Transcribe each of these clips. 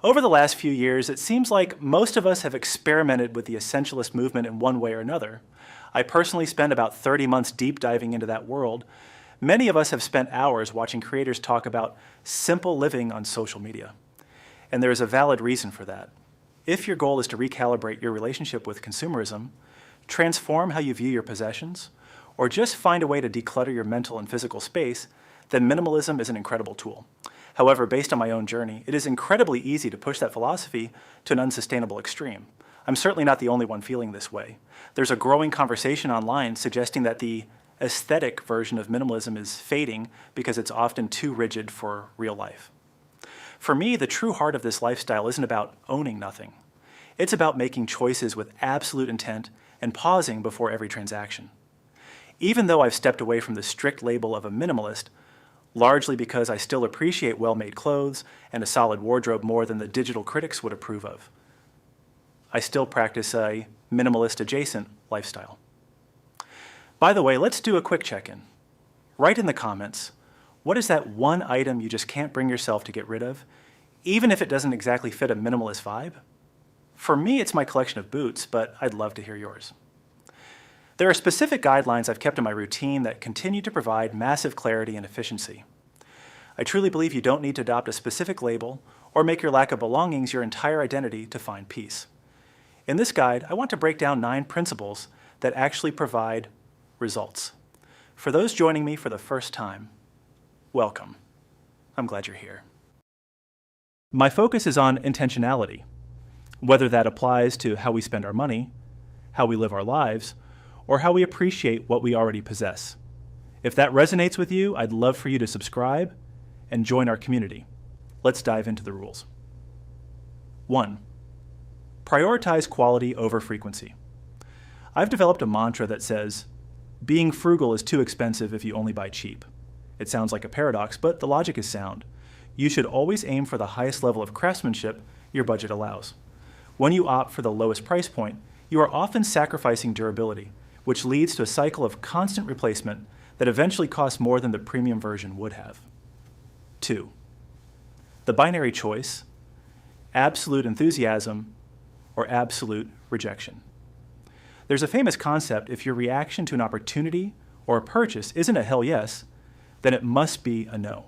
Over the last few years, it seems like most of us have experimented with the essentialist movement in one way or another. I personally spent about 30 months deep diving into that world. Many of us have spent hours watching creators talk about simple living on social media. And there is a valid reason for that. If your goal is to recalibrate your relationship with consumerism, transform how you view your possessions, or just find a way to declutter your mental and physical space, then minimalism is an incredible tool. However, based on my own journey, it is incredibly easy to push that philosophy to an unsustainable extreme. I'm certainly not the only one feeling this way. There's a growing conversation online suggesting that the aesthetic version of minimalism is fading because it's often too rigid for real life. For me, the true heart of this lifestyle isn't about owning nothing. It's about making choices with absolute intent and pausing before every transaction. Even though I've stepped away from the strict label of a minimalist, largely because I still appreciate well-made clothes and a solid wardrobe more than the digital critics would approve of, I still practice a minimalist-adjacent lifestyle. By the way, let's do a quick check-in. Write in the comments, what is that one item you just can't bring yourself to get rid of, even if it doesn't exactly fit a minimalist vibe? For me, it's my collection of boots, but I'd love to hear yours. There are specific guidelines I've kept in my routine that continue to provide massive clarity and efficiency. I truly believe you don't need to adopt a specific label or make your lack of belongings your entire identity to find peace. In this guide, I want to break down 9 principles that actually provide results. For those joining me for the first time, welcome. I'm glad you're here. My focus is on intentionality, whether that applies to how we spend our money, how we live our lives, or how we appreciate what we already possess. If that resonates with you, I'd love for you to subscribe and join our community. Let's dive into the rules. 1. Prioritize quality over frequency. I've developed a mantra that says, being frugal is too expensive if you only buy cheap. It sounds like a paradox, but the logic is sound. You should always aim for the highest level of craftsmanship your budget allows. When you opt for the lowest price point, you are often sacrificing durability, which leads to a cycle of constant replacement that eventually costs more than the premium version would have. 2. The binary choice, absolute enthusiasm or absolute rejection. There's a famous concept: if your reaction to an opportunity or a purchase isn't a hell yes, then it must be a no.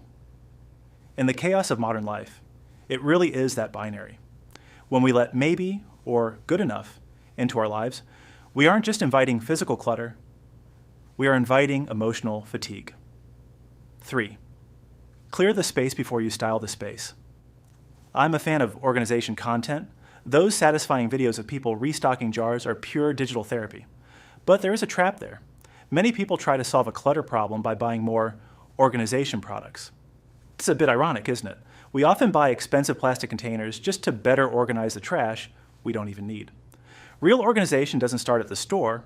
In the chaos of modern life, it really is that binary. When we let maybe or good enough into our lives, we aren't just inviting physical clutter, we are inviting emotional fatigue. 3. Clear the space before you style the space. I'm a fan of organization content. Those satisfying videos of people restocking jars are pure digital therapy. But there is a trap there. Many people try to solve a clutter problem by buying more organization products. It's a bit ironic, isn't it? We often buy expensive plastic containers just to better organize the trash we don't even need. Real organization doesn't start at the store.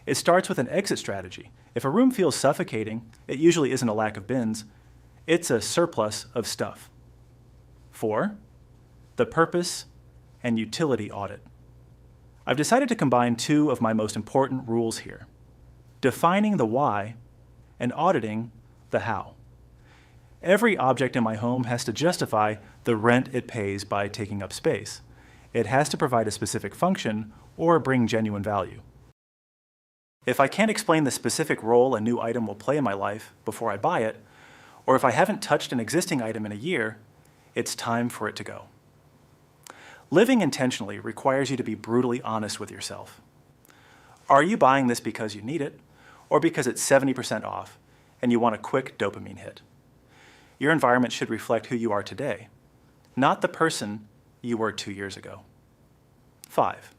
It starts with an exit strategy. If a room feels suffocating, it usually isn't a lack of bins. It's a surplus of stuff. 4. The purpose and utility audit. I've decided to combine 2 of my most important rules here: defining the why and auditing the how. Every object in my home has to justify the rent it pays by taking up space. It has to provide a specific function or bring genuine value. If I can't explain the specific role a new item will play in my life before I buy it, or if I haven't touched an existing item in a year, it's time for it to go. Living intentionally requires you to be brutally honest with yourself. Are you buying this because you need it, or because it's 70% off and you want a quick dopamine hit? Your environment should reflect who you are today, not the person you were 2 years ago. 5.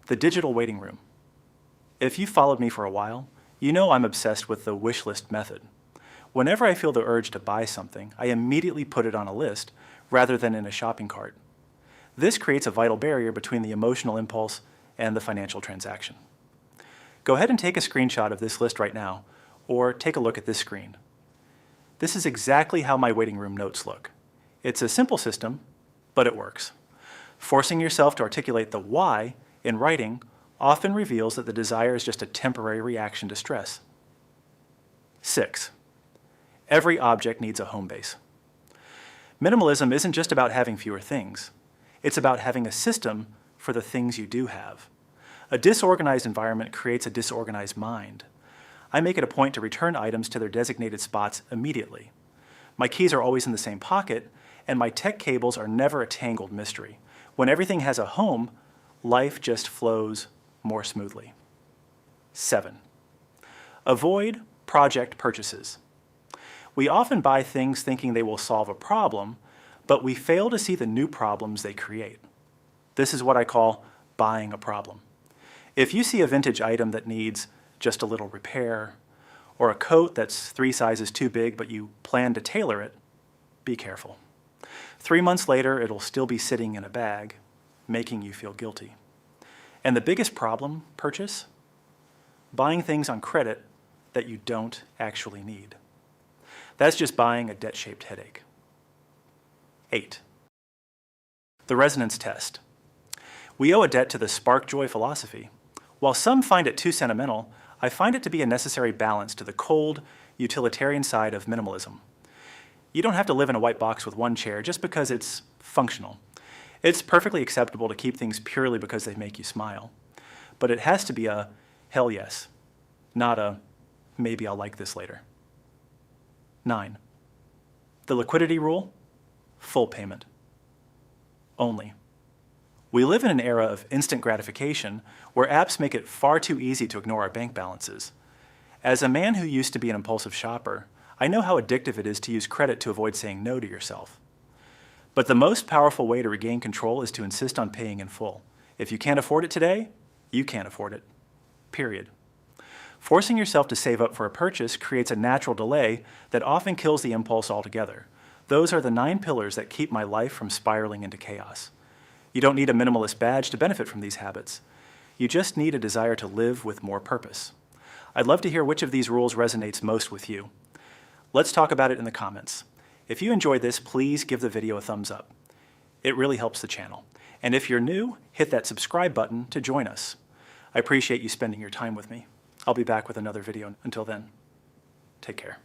The digital waiting room. If you've followed me for a while, you know I'm obsessed with the Wishlist method. Whenever I feel the urge to buy something, I immediately put it on a list rather than in a shopping cart. This creates a vital barrier between the emotional impulse and the financial transaction. Go ahead and take a screenshot of this list right now, or take a look at this screen. This is exactly how my waiting room notes look. It's a simple system, but it works. Forcing yourself to articulate the why in writing often reveals that the desire is just a temporary reaction to stress. 6. Every object needs a home base. Minimalism isn't just about having fewer things. It's about having a system for the things you do have. A disorganized environment creates a disorganized mind. I make it a point to return items to their designated spots immediately. My keys are always in the same pocket, and my tech cables are never a tangled mystery. When everything has a home, life just flows more smoothly. 7. Avoid project purchases. We often buy things thinking they will solve a problem, but we fail to see the new problems they create. This is what I call buying a problem. If you see a vintage item that needs just a little repair, or a coat that's 3 sizes too big but you plan to tailor it, be careful. 3 months later, it'll still be sitting in a bag, making you feel guilty. And the biggest problem, purchase? Buying things on credit that you don't actually need. That's just buying a debt-shaped headache. 8. The resonance test. We owe a debt to the spark joy philosophy. While some find it too sentimental, I find it to be a necessary balance to the cold, utilitarian side of minimalism. You don't have to live in a white box with one chair just because it's functional. It's perfectly acceptable to keep things purely because they make you smile. But it has to be a hell yes, not a maybe I'll like this later. 9. The liquidity rule, full payment. Only. We live in an era of instant gratification where apps make it far too easy to ignore our bank balances. As a man who used to be an impulsive shopper, I know how addictive it is to use credit to avoid saying no to yourself. But the most powerful way to regain control is to insist on paying in full. If you can't afford it today, you can't afford it. Period. Forcing yourself to save up for a purchase creates a natural delay that often kills the impulse altogether. Those are the 9 pillars that keep my life from spiraling into chaos. You don't need a minimalist badge to benefit from these habits. You just need a desire to live with more purpose. I'd love to hear which of these rules resonates most with you. Let's talk about it in the comments. If you enjoyed this, please give the video a thumbs up. It really helps the channel. And if you're new, hit that subscribe button to join us. I appreciate you spending your time with me. I'll be back with another video. Until then, take care.